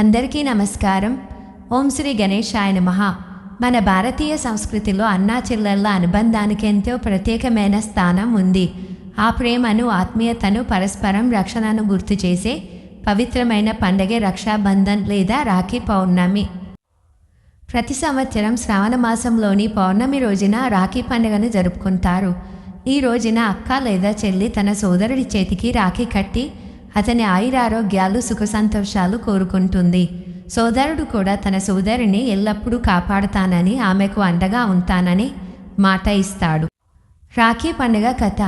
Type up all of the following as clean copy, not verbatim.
అందరికీ నమస్కారం. ఓం శ్రీ గణేశాయ నమః. మన భారతీయ సంస్కృతిలో అన్నా చెల్లెళ్ళ అనుబంధానికి ఎంతో ప్రత్యేకమైన స్థానం ఉంది. ఆ ప్రేమను, ఆత్మీయతను, పరస్పరం రక్షణను గుర్తు చేసే పవిత్రమైన పండగే రక్షాబంధన్ లేదా రాఖీ పౌర్ణమి. ప్రతి సంవత్సరం శ్రావణ మాసంలోని పౌర్ణమి రోజున రాఖీ పండుగను జరుపుకుంటారు. ఈ రోజున అక్క లేదా చెల్లి తన సోదరుడి చేతికి రాఖీ కట్టి అతని ఆయురారోగ్యాలు, సుఖ సంతోషాలు కోరుకుంటుంది. సోదరుడు కూడా తన సోదరిని ఎల్లప్పుడూ కాపాడుతానని, ఆమెకు అండగా ఉంటానని మాట ఇస్తాడు. రాఖీ పండుగ కథ.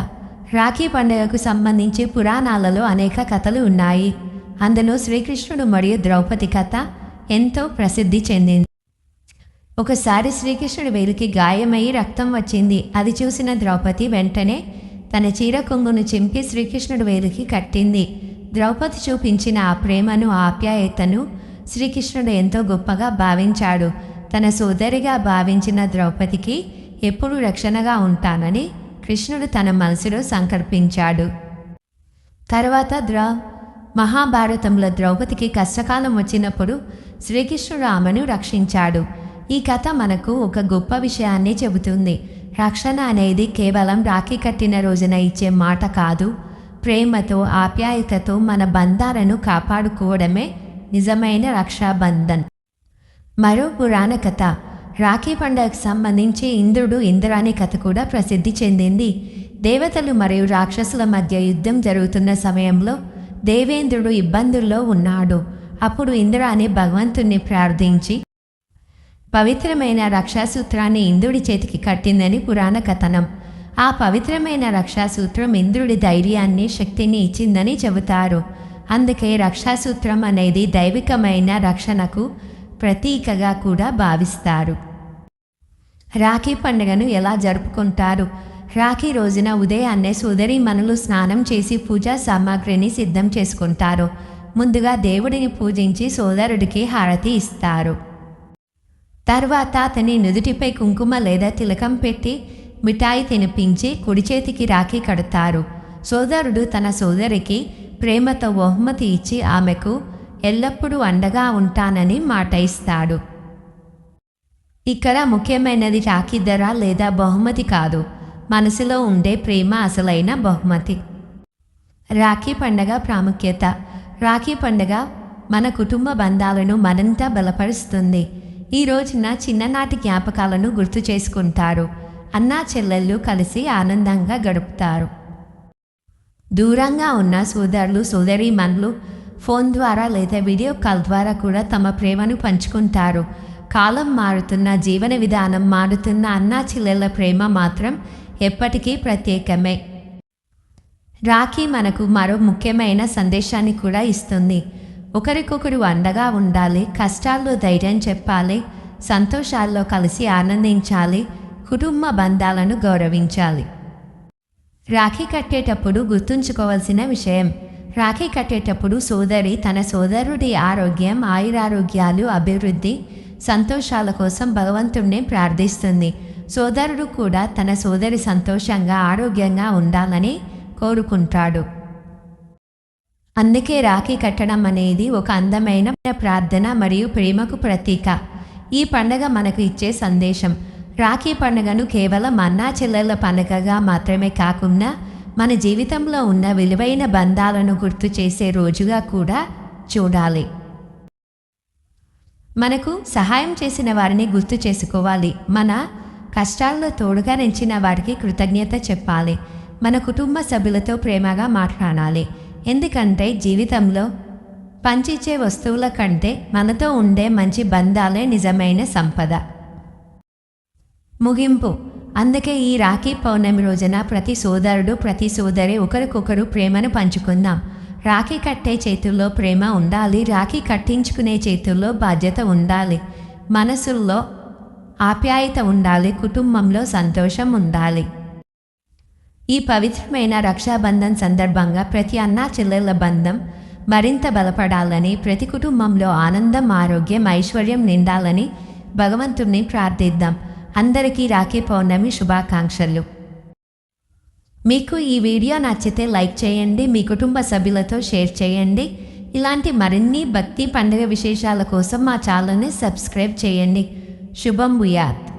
రాఖీ పండుగకు సంబంధించి పురాణాలలో అనేక కథలు ఉన్నాయి. అందులో శ్రీకృష్ణుడు మరియు ద్రౌపది కథ ఎంతో ప్రసిద్ధి చెందింది. ఒకసారి శ్రీకృష్ణుడి వేలికి గాయమై రక్తం వచ్చింది. అది చూసిన ద్రౌపది వెంటనే తన చీర కొంగును చింపి శ్రీకృష్ణుడి వేలికి కట్టింది. ద్రౌపది చూపించిన ఆ ప్రేమను, ఆప్యాయతను శ్రీకృష్ణుడు ఎంతో గొప్పగా భావించాడు. తన సోదరిగా భావించిన ద్రౌపదికి ఎప్పుడూ రక్షణగా ఉంటానని కృష్ణుడు తన మనసులో సంకల్పించాడు. తర్వాత మహాభారతంలో ద్రౌపదికి కష్టకాలం వచ్చినప్పుడు శ్రీకృష్ణుడు ఆమెను రక్షించాడు. ఈ కథ మనకు ఒక గొప్ప విషయాన్ని చెబుతుంది. రక్షణ అనేది కేవలం రాఖీ కట్టిన రోజున ఇచ్చే మాట కాదు. ప్రేమతో, ఆప్యాయతతో మన బంధాలను కాపాడుకోవడమే నిజమైన రక్షాబంధన్. మరో పురాణ కథ. రాఖీ పండుగకు సంబంధించి ఇంద్రుడు, ఇంద్రాణి కథ కూడా ప్రసిద్ధి చెందింది. దేవతలు మరియు రాక్షసుల మధ్య యుద్ధం జరుగుతున్న సమయంలో దేవేంద్రుడు ఇబ్బందుల్లో ఉన్నాడు. అప్పుడు ఇంద్రాణి భగవంతుణ్ణి ప్రార్థించి పవిత్రమైన రక్షాసూత్రాన్ని ఇంద్రుడి చేతికి కట్టిందని పురాణ కథనం. ఆ పవిత్రమైన రక్షాసూత్రం ఇంద్రుడి ధైర్యాన్ని, శక్తిని ఇచ్చిందని చెబుతారు. అందుకే రక్షాసూత్రం అనేది దైవికమైన రక్షణకు ప్రతీకగా కూడా భావిస్తారు. రాఖీ పండుగను ఎలా జరుపుకుంటారు? రాఖీ రోజున ఉదయాన్నే సోదరీమణులు స్నానం చేసి పూజా సామాగ్రిని సిద్ధం చేసుకుంటారు. ముందుగా దేవుడిని పూజించి సోదరుడికి హారతి ఇస్తారు. తర్వాత అతని నుదుటిపై కుంకుమ లేదా తిలకం పెట్టి మిఠాయి తినిపించి కుడి చేతికి రాఖీ కడతారు. సోదరుడు తన సోదరికి ప్రేమతో బహుమతి ఇచ్చి ఆమెకు ఎల్లప్పుడూ అండగా ఉంటానని మాట ఇస్తాడు. ఇక్కడ ముఖ్యమైనది రాఖీ ధర లేదా బహుమతి కాదు, మనసులో ఉండే ప్రేమ అసలైన బహుమతి. రాఖీ పండుగ ప్రాముఖ్యత. రాఖీ పండుగ మన కుటుంబ బంధాలను మరింత బలపరుస్తుంది. ఈ రోజున చిన్ననాటి జ్ఞాపకాలను గుర్తు చేసుకుంటారు. అన్నా చెల్లెళ్ళు కలిసి ఆనందంగా గడుపుతారు. దూరంగా ఉన్న సోదరులు, సోదరీమణులు ఫోన్ ద్వారా లేదా వీడియో కాల్ ద్వారా కూడా తమ ప్రేమను పంచుకుంటారు. కాలం మారుతున్న, జీవన విధానం మారుతున్న అన్నా చెల్లెళ్ళ ప్రేమ మాత్రం ఎప్పటికీ ప్రత్యేకమే. రాఖీ మనకు మరో ముఖ్యమైన సందేశాన్ని కూడా ఇస్తుంది. ఒకరికొకరు అండగా ఉండాలి, కష్టాల్లో ధైర్యం చెప్పాలి, సంతోషాల్లో కలిసి ఆనందించాలి, కుటుంబ బంధాలను గౌరవించాలి. రాఖీ కట్టేటప్పుడు గుర్తుంచుకోవాల్సిన విషయం. రాఖీ కట్టేటప్పుడు సోదరి తన సోదరుడి ఆరోగ్యం, ఆయురారోగ్యాలు, అభివృద్ధి, సంతోషాల కోసం భగవంతుణ్ణి ప్రార్థిస్తుంది. సోదరుడు కూడా తన సోదరి సంతోషంగా, ఆరోగ్యంగా ఉండాలని కోరుకుంటాడు. అందుకే రాఖీ కట్టడం అనేది ఒక అందమైన ప్రార్థన మరియు ప్రేమకు ప్రతీక. ఈ పండుగ మనకు ఇచ్చే సందేశం. రాఖీ పండుగను కేవలం అన్నా చెల్లెళ్ళ పండుగగా మాత్రమే కాకుండా మన జీవితంలో ఉన్న విలువైన బంధాలను గుర్తు చేసే రోజుగా కూడా చూడాలి. మనకు సహాయం చేసిన వారిని గుర్తు చేసుకోవాలి. మన కష్టాల్లో తోడుగా నిలిచిన వారికి కృతజ్ఞత చెప్పాలి. మన కుటుంబ సభ్యులతో ప్రేమగా మాట్లాడాలి. ఎందుకంటే జీవితంలో పంచిచ్చే వస్తువుల కంటే మనతో ఉండే మంచి బంధాలే నిజమైన సంపద. ముగింపు. అందుకే ఈ రాఖీ పౌర్ణమి రోజున ప్రతి సోదరుడు, ప్రతి సోదరి ఒకరికొకరు ప్రేమను పంచుకుందాం. రాఖీ కట్టే చేతుల్లో ప్రేమ ఉండాలి. రాఖీ కట్టించుకునే చేతుల్లో బాధ్యత ఉండాలి. మనసుల్లో ఆప్యాయత ఉండాలి. కుటుంబంలో సంతోషం ఉండాలి. ఈ పవిత్రమైన రక్షాబంధన్ సందర్భంగా ప్రతి అన్నా చెల్లెళ్ళ బంధం మరింత బలపడాలని, ప్రతి కుటుంబంలో ఆనందం, ఆరోగ్యం, ఐశ్వర్యం నిండాలని భగవంతుణ్ణి ప్రార్థిద్దాం. అందరికీ రాఖీ పౌర్ణమి శుభాకాంక్షలు. మీకు ఈ వీడియో నచ్చితే లైక్ చేయండి, మీ కుటుంబ సభ్యులతో షేర్ చేయండి. ఇలాంటి మరిన్ని భక్తి పండుగ విశేషాల కోసం మా ఛానల్ని సబ్స్క్రైబ్ చేయండి. శుభం భూయాత్.